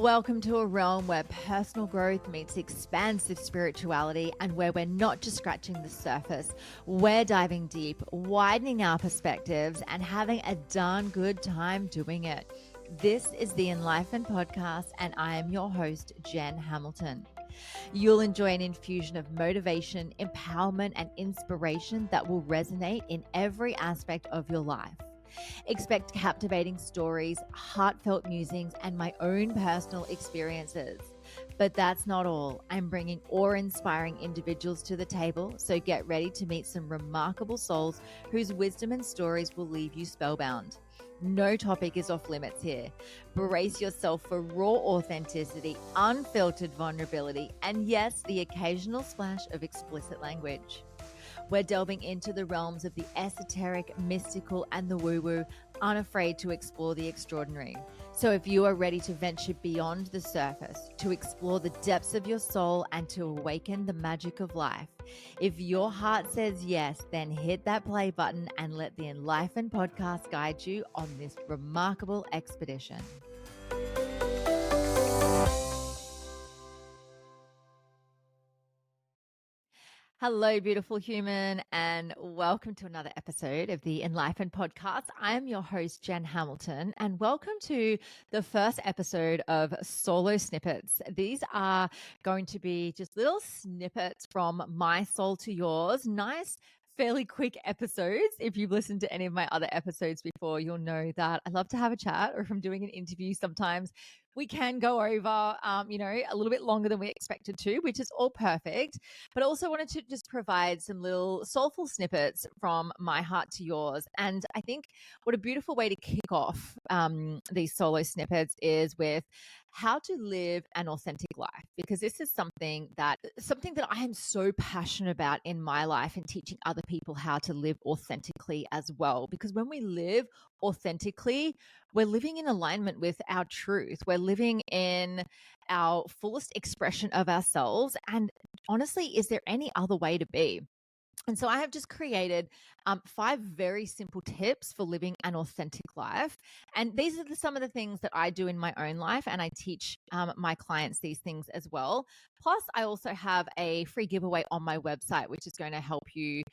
Welcome to a realm where personal growth meets expansive spirituality and where we're not just scratching the surface. We're diving deep, widening our perspectives, and having a darn good time doing it. This is the Enlightened Podcast, and I am your host, Jen Hamilton. You'll enjoy an infusion of motivation, empowerment, and inspiration that will resonate in every aspect of your life. Expect captivating stories, heartfelt musings, and my own personal experiences. But that's not all. I'm bringing awe-inspiring individuals to the table, so get ready to meet some remarkable souls whose wisdom and stories will leave you spellbound. No topic is off limits here. Brace yourself for raw authenticity, unfiltered vulnerability, and yes, the occasional splash of explicit language. We're delving into the realms of the esoteric, mystical, and the woo-woo, unafraid to explore the extraordinary. So if you are ready to venture beyond the surface, to explore the depths of your soul, and to awaken the magic of life, if your heart says yes, then hit that play button and let the Enlightened Podcast guide you on this remarkable expedition. Hello, beautiful human, and welcome to another episode of the Enlightened Podcast. I am your host, Jen Hamilton, and welcome to the first episode of Solo Snippets. These are going to be just little snippets from my soul to yours. Nice, fairly quick episodes. If you've listened to any of my other episodes before, you'll know that I love to have a chat, or if I'm doing an interview, sometimes we can go over, a little bit longer than we expected to, which is all perfect. But I also wanted to just provide some little soulful snippets from my heart to yours. And I think what a beautiful way to kick off these solo snippets is with how to live an authentic life, because this is something that I am so passionate about in my life, and teaching other people how to live authentically as well. Because when we live authentically, we're living in alignment with our truth. We're living in our fullest expression of ourselves. And honestly, is there any other way to be? And so I have just created 5 very simple tips for living an authentic life. And these are some of the things that I do in my own life, and I teach my clients these things as well. Plus, I also have a free giveaway on my website, which is going to help you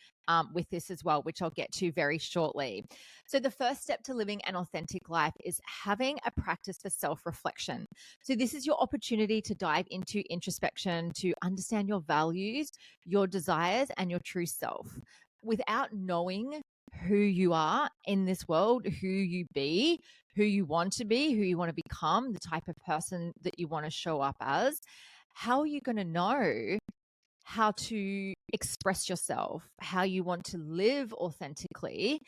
with this as well, which I'll get to very shortly. So the first step to living an authentic life is having a practice for self-reflection. So this is your opportunity to dive into introspection, to understand your values, your desires, and your true self. Without knowing who you are in this world, who you be, who you want to be, who you want to become, the type of person that you want to show up as, how are you going to know how to express yourself, how you want to live authentically,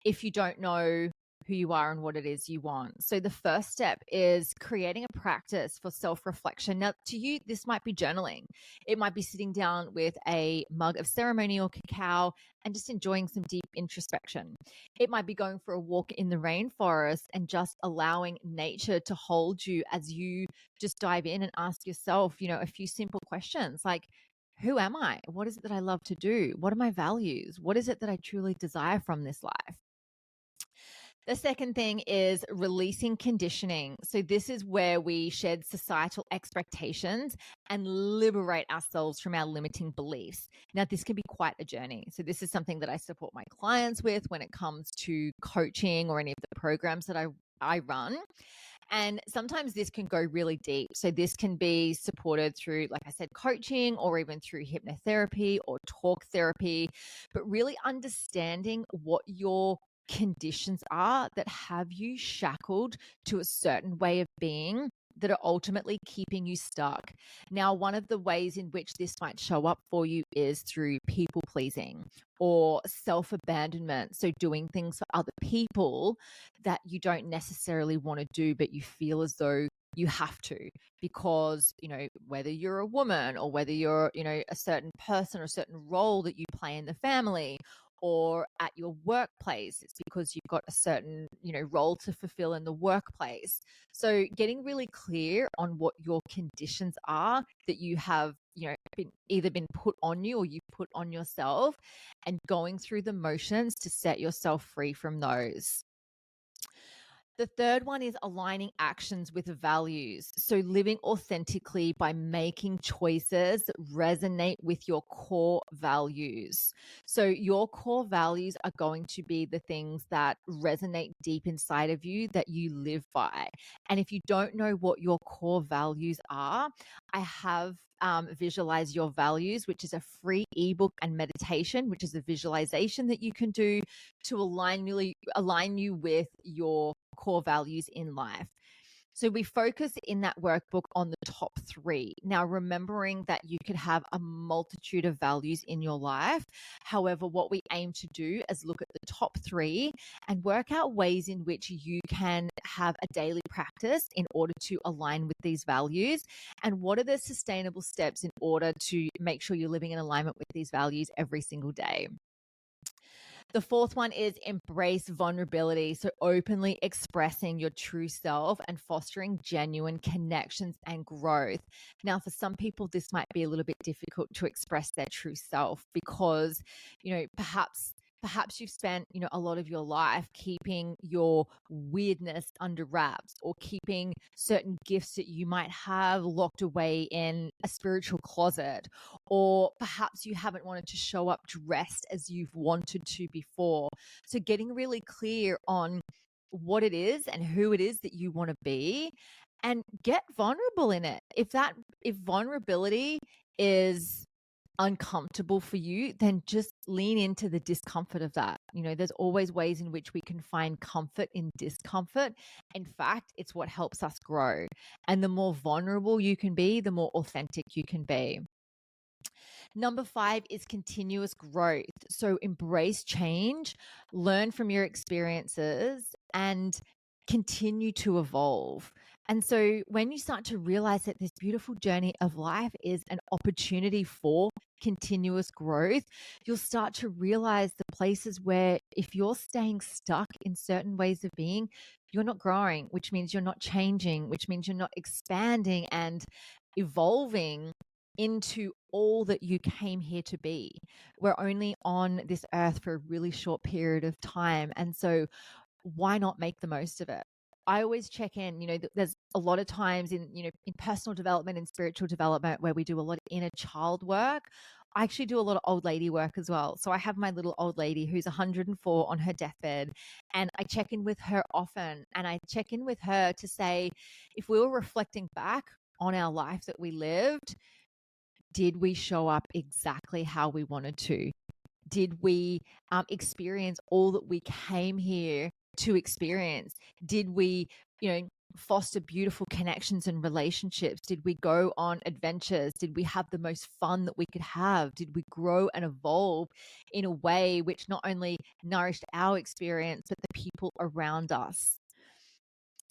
if you don't know who you are and what it is you want? So the first step is creating a practice for self-reflection. Now, to you, this might be journaling. It might be sitting down with a mug of ceremonial cacao and just enjoying some deep introspection. It might be going for a walk in the rainforest and just allowing nature to hold you as you just dive in and ask yourself, a few simple questions like, who am I? What is it that I love to do? What are my values? What is it that I truly desire from this life? The second thing is releasing conditioning. So this is where we shed societal expectations and liberate ourselves from our limiting beliefs. Now, this can be quite a journey. So this is something that I support my clients with when it comes to coaching or any of the programs that I run. And sometimes this can go really deep. So this can be supported through, like I said, coaching, or even through hypnotherapy or talk therapy, but really understanding what your conditions are that have you shackled to a certain way of being that are ultimately keeping you stuck. Now, one of the ways in which this might show up for you is through people pleasing or self-abandonment. So doing things for other people that you don't necessarily want to do, but you feel as though you have to, because, whether you're a woman or whether you're, a certain person or a certain role that you play in the family, or at your workplace, it's because you've got a certain, role to fulfill in the workplace. So getting really clear on what your conditions are that you have, been put on you or you put on yourself, and going through the motions to set yourself free from those. The third one is aligning actions with values. So living authentically by making choices that resonate with your core values. So your core values are going to be the things that resonate deep inside of you that you live by. And if you don't know what your core values are, I have Visualize Your Values, which is a free ebook and meditation, which is a visualization that you can do to align you with your core values in life. So we focus in that workbook on the top 3. Now, remembering that you could have a multitude of values in your life. However, what we aim to do is look at the top 3 and work out ways in which you can have a daily practice in order to align with these values. And what are the sustainable steps in order to make sure you're living in alignment with these values every single day. The fourth one is embrace vulnerability. So openly expressing your true self and fostering genuine connections and growth. Now, for some people, this might be a little bit difficult to express their true self because, perhaps you've spent, a lot of your life keeping your weirdness under wraps or keeping certain gifts that you might have locked away in a spiritual closet, or perhaps you haven't wanted to show up dressed as you've wanted to before. So getting really clear on what it is and who it is that you want to be, and get vulnerable in it. If vulnerability is uncomfortable for you, then just lean into the discomfort of that. There's always ways in which we can find comfort in discomfort. In fact, it's what helps us grow. And the more vulnerable you can be, the more authentic you can be. Number 5 is continuous growth. So embrace change, learn from your experiences, and continue to evolve. And so when you start to realize that this beautiful journey of life is an opportunity for continuous growth, you'll start to realize the places where if you're staying stuck in certain ways of being, you're not growing, which means you're not changing, which means you're not expanding and evolving into all that you came here to be. We're only on this earth for a really short period of time. And so why not make the most of it? I always check in, there's a lot of times in personal development and spiritual development where we do a lot of inner child work. I actually do a lot of old lady work as well. So I have my little old lady who's 104 on her deathbed, and I check in with her often. And I check in with her to say, if we were reflecting back on our life that we lived, did we show up exactly how we wanted to? Did we experience all that we came here to experience? Did we, foster beautiful connections and relationships? Did we go on adventures? Did we have the most fun that we could have? Did we grow and evolve in a way which not only nourished our experience, but the people around us?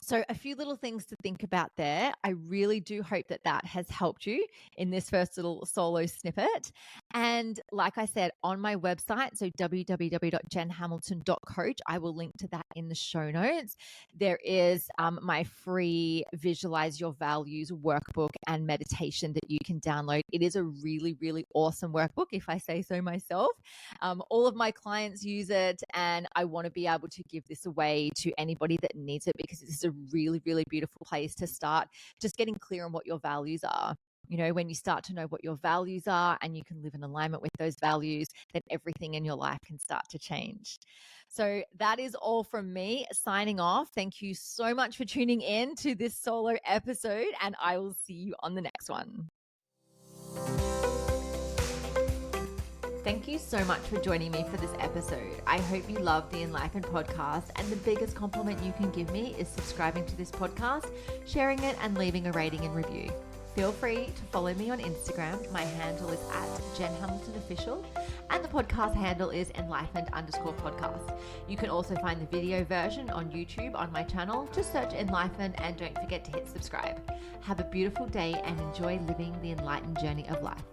So a few little things to think about there. I really do hope that that has helped you in this first little solo snippet. And like I said, on my website, so www.jenhamilton.coach, I will link to that in the show notes. There is my free Visualize Your Values workbook and meditation that you can download. It is a really, really awesome workbook, if I say so myself. All of my clients use it, and I want to be able to give this away to anybody that needs it, because this is a really, really beautiful place to start just getting clear on what your values are. When you start to know what your values are and you can live in alignment with those values, then everything in your life can start to change. So that is all from me signing off. Thank you so much for tuning in to this solo episode, and I will see you on the next one. Thank you so much for joining me for this episode. I hope you love the Enlightened podcast, and the biggest compliment you can give me is subscribing to this podcast, sharing it, and leaving a rating and review. Feel free to follow me on Instagram. My handle is @JenHamiltonOfficial, and the podcast handle is enlightened_podcast. You can also find the video version on YouTube on my channel. Just search Enlightened, and don't forget to hit subscribe. Have a beautiful day and enjoy living the enlightened journey of life.